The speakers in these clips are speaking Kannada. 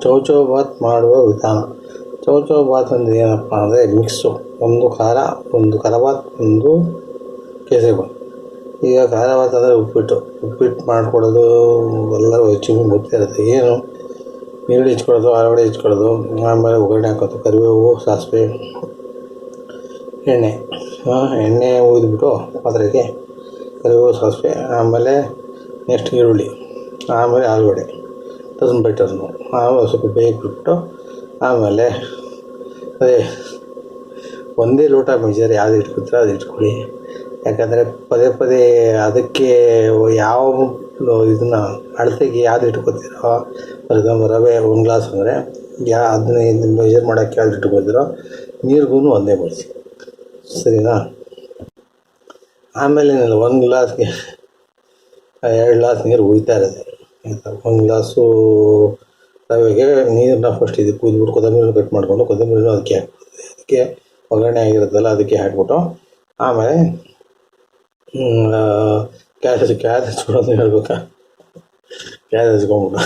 ಚೌಚೌ ಬಾತ್ ಮಾಡುವ ವಿಧಾನ. ಚೌಚೌ ಬಾತ್ ಅಂದರೆ ಏನಪ್ಪ ಅಂದರೆ ಮಿಕ್ಸು, ಒಂದು ಖಾರ, ಒಂದು ಖಾರಬಾತ್, ಒಂದು ಕೇಸರಿಬಾತ್. ಈಗ ಖಾರಬಾತ್ ಅಂದರೆ ಉಪ್ಪಿಟ್ಟು ಮಾಡಿಕೊಡೋದು ಎಲ್ಲರೂ ಹೆಚ್ಚಿಗೆ ಗೊತ್ತಿರುತ್ತೆ. ಏನು ಈರುಳ್ಳಿ ಹೆಚ್ಕೊಳ್ಳೋದು, ಆಲೂಗಡ್ಡೆ ಹೆಚ್ಕೊಳ್ಳೋದು, ಆಮೇಲೆ ಒಗ್ಗರಣೆ ಹಾಕೋದು, ಕರಿಬೇವು, ಸಾಸಿವೆ, ಎಣ್ಣೆ ಹುಯ್ದುಬಿಟ್ಟು ಪಾತ್ರೆಗೆ ಕರಿಬೇವು, ಸಾಸಿವೆ, ಆಮೇಲೆ ನೆಕ್ಸ್ಟ್ ಈರುಳ್ಳಿ, ಆಮೇಲೆ ಆಲೂಗಡ್ಡೆ ಟರ್ನು ಆಮೇಲೆ ಸ್ವಲ್ಪ ಬೇಯಿಸ್ಬಿಟ್ಟು, ಆಮೇಲೆ ಅದೇ ಒಂದೇ ಲೋಟ ಮೆಜರ್ ಯಾವ್ದು ಇಟ್ಕೊತೀರೋ ಅದು ಇಟ್ಕೊಳ್ಳಿ. ಯಾಕಂದರೆ ಪದೇ ಅದಕ್ಕೆ ಯಾವ ಇದನ್ನು ಅಳತೆಗೆ ಯಾವ್ದು ಇಟ್ಕೊತೀರೋ, ಫಾರ್ ಎಕ್ಸಾಂಪಲ್ ರವೆ 1 ಗ್ಲಾಸ್ ಅಂದರೆ ಅದನ್ನ ಮೆಜರ್ ಮಾಡೋಕ್ಕೆ ಯಾವ್ದು ಇಟ್ಕೊತೀರೋ ನೀರಿಗೂ ಒಂದೇ ಬಳಸಿ, ಸರಿನಾ? ಆಮೇಲೆ 1 ಗ್ಲಾಸ್ಗೆ 2 ಗ್ಲಾಸ್ ನೀರು ಹುಯ್ತಾ ಇರುತ್ತೆ. 1 ಗ್ಲಾಸು ರವೆಗೆ ನೀರನ್ನ ಫಸ್ಟ್ ಇದಕ್ಕೆ ಕುಯ್ದುಬಿಟ್ಟು ಕೊತ್ತಂಬರಿ ಕಟ್ ಮಾಡಿಕೊಂಡು ಕೊತ್ತಂಬರಿನೂ ಅದಕ್ಕೆ ಒಗ್ಗರಣೆ ಆಗಿರುತ್ತಲ್ಲ ಅದಕ್ಕೆ ಹಾಕ್ಬಿಟ್ಟು, ಆಮೇಲೆ ಗ್ಯಾಸ್ ಹಚ್ಕೊಳೋದು ಹೇಳ್ಬೇಕಾ, ಗ್ಯಾಸ್ ಹಚ್ಕೊಂಬಿಟ್ಟು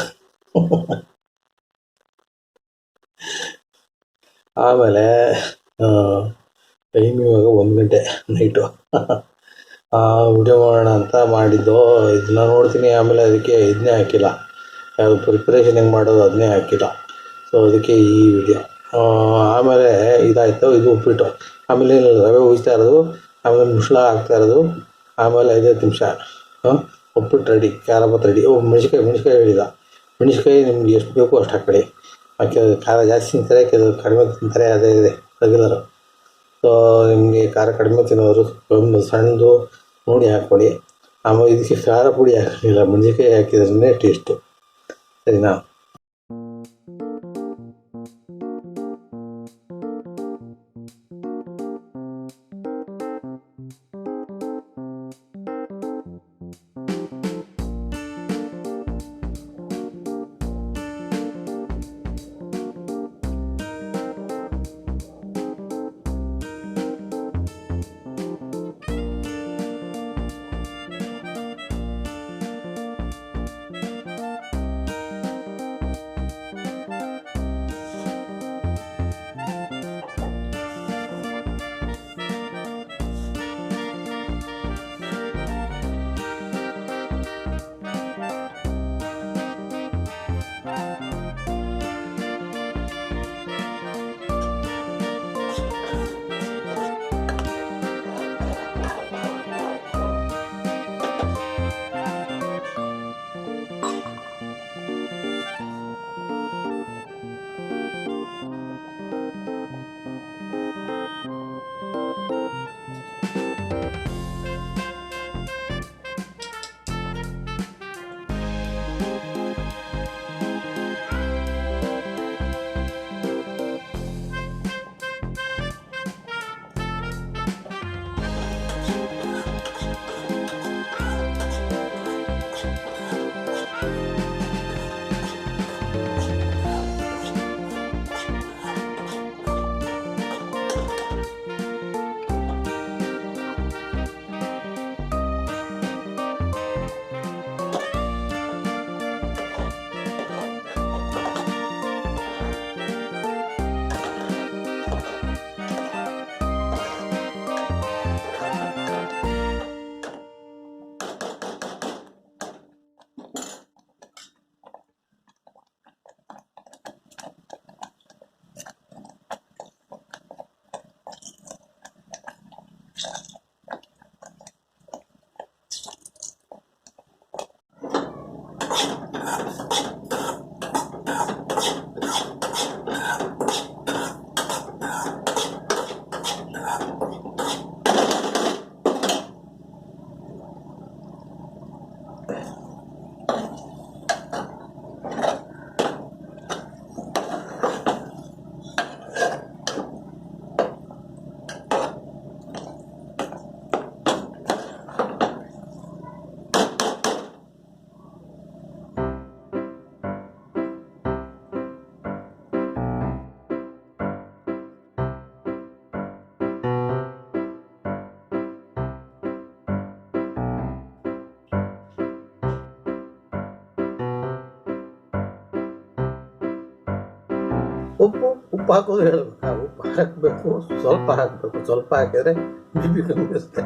ಆಮೇಲೆ ಟೈಮ್ ಇವಾಗ 1 ಗಂಟೆ ನೈಟು ವಿಡಿಯೋ ಮಾಡೋಣ ಅಂತ ಮಾಡಿದ್ದು. ಇದನ್ನ ನೋಡ್ತೀನಿ, ಆಮೇಲೆ ಅದಕ್ಕೆ ಇದನ್ನೇ ಹಾಕಿಲ್ಲ, ಯಾವುದು ಪ್ರಿಪ್ರೇಷನ್ ಹೆಂಗೆ ಮಾಡೋದು ಅದನ್ನೇ ಹಾಕಿಲ್ಲ. ಸೊ ಅದಕ್ಕೆ ಈ ವಿಡಿಯೋ. ಆಮೇಲೆ ಇದಾಯಿತು, ಇದು ಉಪ್ಪಿಟ್ಟು. ಆಮೇಲೆ ರವೆ ಹುಯ್ತಾ ಇರೋದು, ಆಮೇಲೆ ಮುಸ್ಳ ಹಾಕ್ತಾ ಇರೋದು, ಆಮೇಲೆ 5 ನಿಮಿಷ ಉಪ್ಪಿಟ್ಟು ರೆಡಿ, ಖಾರಬಾತ್ ರೆಡಿ. ಮೆಣಸಿನ್ಕಾಯಿ ಹೇಳಿಲ್ಲ, ಮೆಣಸಿನ್ಕಾಯಿ ನಿಮ್ಗೆ ಎಷ್ಟು ಬೇಕೋ ಅಷ್ಟು ಹಾಕ್ಕೊಳ್ಳಿ. ಖಾರ ಜಾಸ್ತಿ ತಿಂತಾರೆ, ಕೆಲವರು ಕಡಿಮೆ ತಿಂತಾರೆ, ಅದೇ ಇದೆ ರೆಗ್ಯುಲರು. ಸೊ ನಿಮಗೆ ಖಾರ ಕಡಿಮೆ ತಿನ್ನೋರು ಒಂದು ಸಣ್ಣದು ನೋಡಿ ಹಾಕ್ಕೊಳ್ಳಿ. ಆಮೇಲೆ ಇದಕ್ಕೆ ಖಾರ ಪುಡಿ ಹಾಕಿಲ್ಲ, ಮೆಣಸಿನ್ಕಾಯಿ ಹಾಕಿದ್ರೇ ಟೇಸ್ಟು, ಸರಿನಾ? ಉಪ್ಪು ಹಾಕೋದು ಹೇಳಬೇಕು. ಉಪ್ಪು ಹಾಕಬೇಕು, ಸ್ವಲ್ಪ ಹಾಕಬೇಕು, ಸ್ವಲ್ಪ ಹಾಕಿದರೆ ಬಿ ಪಿ ಕಮ್ಮಿ ಇರುತ್ತೆ.